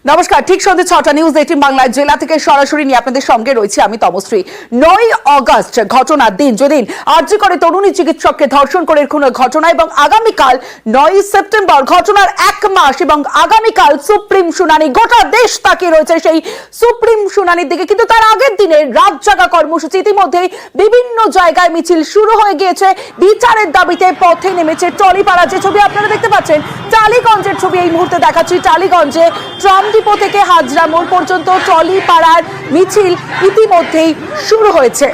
নমস্কার, ঠিক সন্ধ্যে 6টা নিউজ 18 বাংলায় জেলা থেকে সরাসরি নিয়ে আপনাদের সঙ্গে রয়েছে আমি তমশ্রী। 9 আগস্ট ঘটনার দিন, যেদিন আরজি করে তরুণী চিকিৎসককে ধর্ষণ করে খুন ঘটনা, এবং আগামীকাল 9 সেপ্টেম্বর ঘটনার 1 মাস এবং আগামীকাল সুপ্রিম শুনানি। গোটা দেশ তাকিয়ে রয়েছে সেই সুপ্রিম শুনানির দিকে, কিন্তু তার আগের দিনে রাত জাগা কর্মসূচি। ইতিমধ্যেই বিভিন্ন জায়গায় মিছিল শুরু হয়ে গিয়েছে, বিচারের দাবিতে পথে নেমেছে টলিপাড়া। যে ছবি আপনারা দেখতে পাচ্ছেন, টালিগঞ্জের ছবি এই মুহূর্তে দেখাচ্ছি। টালিগঞ্জে ট্রাম ডিপো থেকে হাজরা মোড় পর্যন্ত টলিপাড়ার মিছিল ইতিমধ্যেই শুরু হয়েছে।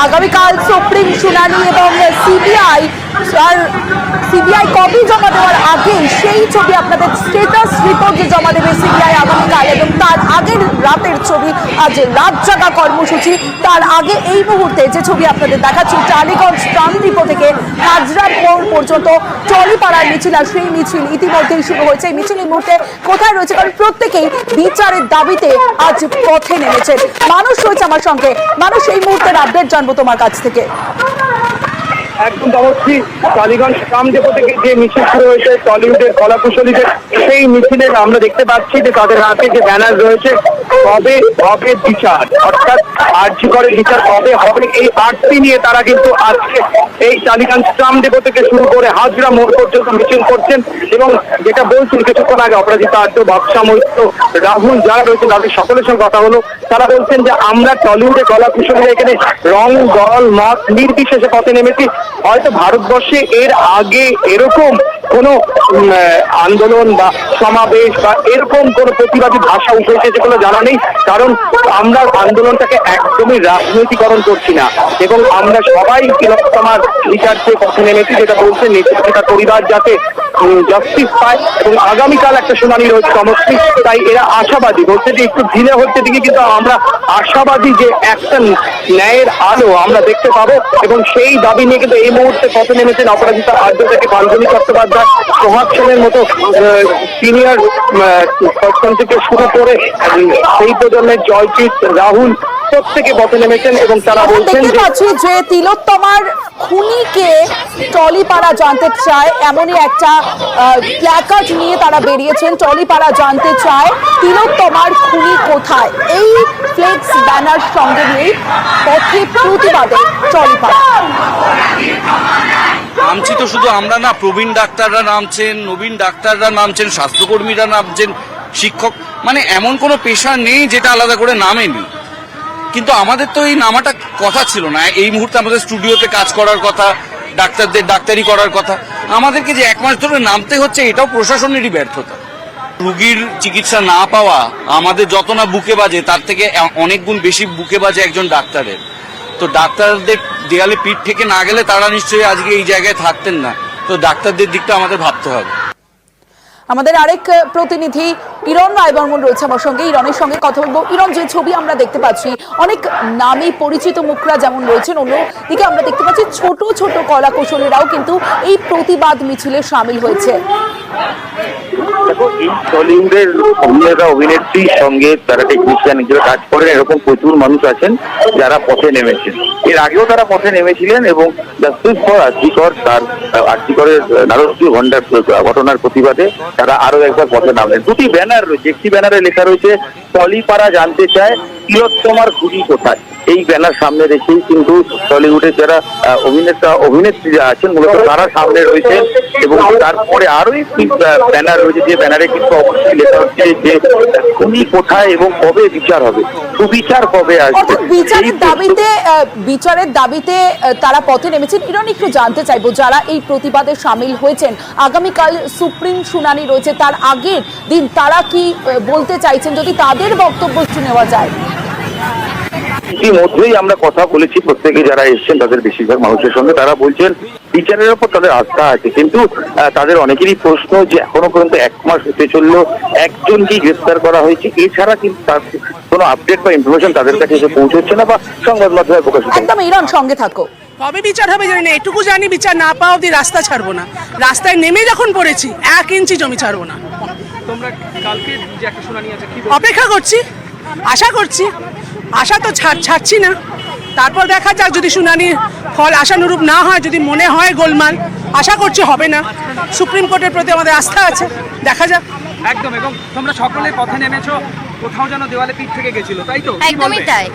আগামীকাল সুপ্রিম শুনানি এবং সিবিআই কপি জমা দেওয়ার আগে সেই ছবি আপনাদের স্ট্যাটাস রিপোর্ট যে জমা দেবে সিবিআই আগামীকাল, এবং তার আগের রাতের ছবি আজ রাত জাগা কর্মসূচি। তার আগে এই মুহূর্তে যে ছবি আপনাদের দেখাচ্ছি, টালিগঞ্জ ট্রাম ডিপো থেকে হাজরা মোড় পর্যন্ত টলিপাড়ার মিছিল, আর সেই মিছিল ইতিমধ্যেই শুরু হয়েছে। এই মিছিল এই মুহূর্তে কোথায় রয়েছে, কারণ প্রত্যেকেই বিচারের দাবিতে আজ পথে নেমেছেন। মানুষ রয়েছে আমার সঙ্গে। মানুষ, এই মুহূর্তের আপডেট জানবো তোমার কাছ থেকে। একদম অবশ্যই টালিগঞ্জ ট্রাম ডিপো থেকে যে মিছিল শুরু হয়েছে টলিউডের কলাকুশলীদের, সেই মিছিলে আমরা দেখতে পাচ্ছি যে তাদের হাতে যে ব্যানার রয়েছে, কবে হবে বিচার, অর্থাৎ আরজি করে বিচার কবে হবে, এই আর্জি নিয়ে তারা কিন্তু আজকে এই টালিগঞ্জ ট্রাম ডিপো থেকে শুরু করে হাজরা মোড় পর্যন্ত মিছিল করছেন। এবং যেটা বলছেন কিছুক্ষণ আগে অপরাজিতা আর্য, বাদশা মৈত্র, রাহুল যারা রয়েছেন তাদের সকলের সঙ্গে কথা হলো, তারা বলছেন যে আমরা টলিউডের কলাকুশলীরা এখানে রং দল মত নির্বিশেষে পথে নেমেছি। হয়তো ভারতবর্ষে এর আগে এরকম কোনো আন্দোলন বা সমাবেশ বা এরকম কোনো প্রতিবাদী ভাষা উঠে এসেছে বলে জানা নেই, কারণ আমরা আন্দোলনটাকে একদমই রাজনৈতিকরণ করছি না, এবং আমরা সবাই তিলোত্তমার বিচার চেয়ে পথে নেমেছি, যেটা বলছে নির্যাতিতার পরিবার যাতে জাস্টিস পায়, এবং আগামীকাল একটা শুনানি রয়েছে সমষ্টি। তাই এরা আশাবাদী, বলছে যে একটু ঢিলে হচ্ছে দিকে, কিন্তু আমরা আশাবাদী যে একটা ন্যায়ের আলো আমরা দেখতে পাবো, এবং সেই দাবি নিয়ে কিন্তু এই মুহূর্তে পথে নেমেছেন অপরাজিতা আর্য থেকে ফাল্গুনী চট্টোপাধ্যায়, সোহাগ সেনের মতো সিনিয়র পার্সন থেকে শুরু করে সেই প্রজন্মের জয়জিৎ, রাহুল প্রত্যেকে পথে নেমেছেন। এবং তারা বলছেন যে তিলোত্তমার খুনিকে টলিপাড়া জানতে চায়, এমনই একটা প্ল্যাকার্ড নিয়ে তারা বেরিয়েছেন। টলিপাড়া জানতে চায় তিলোত্তমার খুনি কোথায়, এই ফ্লেক্স ব্যানার সঙ্গে নিয়ে পথে প্রতিবাদে টলিপাড়া। নামছি তো শুধু আমরা না, প্রবীণ ডাক্তাররা নামছেন, নবীন ডাক্তাররা নামছেন, স্বাস্থ্যকর্মীরা নামছেন, শিক্ষক, মানে এমন কোনো পেশা নেই যেটা আলাদা করে নামেনি। কিন্তু আমাদের তো এই নামাটা কথা ছিল না। এই মুহূর্তে আমাদের স্টুডিওতে কাজ করার কথা, ডাক্তারদের ডাক্তারি করার কথা, আমাদেরকে যে 1 মাস ধরে নামতে হচ্ছে, এটাও প্রশাসনেরই ব্যর্থতা। রুগীর চিকিৎসা না পাওয়া আমাদের যত না বুকে বাজে, তার থেকে অনেক গুণ বেশি বুকে বাজে একজন ডাক্তারের। তো ডাক্তারদের দেয়ালে পিঠ থেকে না গেলে তারা নিশ্চয়ই আজকে এই জায়গায় থাকতেন না। তো ডাক্তারদের দিকটা আমাদের ভাবতে হবে। আমাদের আরেক প্রতিনিধি ইরণ রায়বর্মন রয়েছে আমার সঙ্গে, ইরণের সঙ্গে কথা বলবো। ইরণ, যে ছবি আমরা দেখতে পাচ্ছি, অনেক নামী পরিচিত মুখরা যেমন রয়েছেন, অন্যদিকে আমরা দেখতে পাচ্ছি ছোট ছোট কলাকুশলীরাও কিন্তু এই প্রতিবাদ মিছিলে সামিল হয়েছে। দেখো, এই টলিউডের অভিনেতা অভিনেত্রীর সঙ্গে তারা টেকনিশিয়ান হিসেবে কাজ করেন, এরকম প্রচুর মানুষ আছেন যারা পথে নেমেছেন। এর আগেও তারা পথে নেমেছিলেন, এবং জাস্টিস ফর আরজিকর, তার আরজিকরের নারকীয় ঘটনার প্রতিবাদে তারা আরো একবার পথে নামলেন। দুটি ব্যানার রয়েছে, একটি ব্যানারে লেখা রয়েছে টলিপাড়া জানতে চায় তিলোত্তমার খুঁজি কোথায়, এই ব্যানার সামনে রেখেই কিন্তু টলিউডের যারা অভিনেত্রী যারা আছেন মূলত তারা সামনে রয়েছেন। এবং তারপরে আরো একটি ব্যানার রয়েছে, যে ব্যানারে কিন্তু অবশ্যই লেখা হচ্ছে যে খুনি কোথায় এবং কবে বিচার হবে, সুবিচার কবে আসবে। অর্থাৎ বিচারের দাবিতে তারা পথে নেমেছেন। ইরন, একটু জানতে চাইবো, যারা এই প্রতিবাদে সামিল হয়েছেন, আগামীকাল সুপ্রিম শুনানি রয়েছে, তার আগের দিন তারা কি বলতে চাইছেন, যদি তাদের বক্তব্য একটু নেওয়া যায়। ইতিমধ্যেই আমরা কথা বলেছি প্রত্যেকে যারা এসেছেন তাদের বেশিরভাগ মানুষের সঙ্গে, তারা বলছেন বিচারের উপর তাদের আস্থা আছে, কিন্তু তাদের অনেকেরই প্রশ্ন যে এখনো পর্যন্ত 1 মাস হতে চললো, একজনকে গ্রেফতার করা হয়েছে, এছাড়া কিন্তু তার কোনো আপডেট বা ইনফরমেশন তাদের কাছে এসে পৌঁছচ্ছে না বা সংবাদ মাধ্যমে প্রকাশিত। একদম ইরন, সঙ্গে থাকো। কবে বিচার হবে জানি না, এটুকু জানি বিচার না পাওয়া অব্দি রাস্তা ছাড়বো না। রাস্তায় নেমে যখন পড়েছি 1 ইঞ্চি জমি ছাড়বো না। তোমরা কালকে যে একটা শুনানি আছে কি অপেক্ষা করছি, আশা করছি, আশা তো ছাড়ছি না। তারপর দেখা যাক, যদি শুনানির ফল আশানুরূপ না হয়, যদি মনে হয় গোলমাল, আশা করছি হবে না। সুপ্রিম কোর্টের প্রতি আমাদের আস্থা আছে, দেখা যাক। একদম, এবং তোমরা সকলে পথে নেমেছো, কোথাও যেন দেওয়ালে পিঠ থেকে গেছিল, তাই তো? একদমই তাই।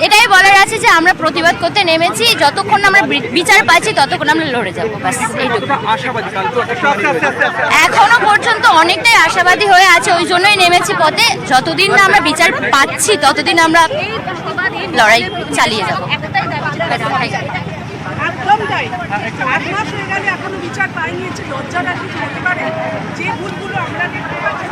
এটাই বলার আছে যে আমরা প্রতিবাদ করতে নেমেছি, যতক্ষণ আমরা বিচার পাচ্ছি ততক্ষণ আমরা লড়ে যাবো, ব্যাস এইটুকু। কতটা আশাবাদী কাল তো একটা শুনানি হয়েছে? এখনো পর্যন্ত অনেকটাই আশাবাদী হয়ে আছে, ওই জন্যই নেমেছি পথে। যতদিন না আমরা বিচার পাচ্ছি ততদিন আমরা লড়াই চালিয়ে যাবো। একদম তাই। 1 মাস হয়ে গেলে এখনো বিচার পাইনি, লজ্জা লাগে, যে ভুলগুলো আমরা দেখতে পাচ্ছি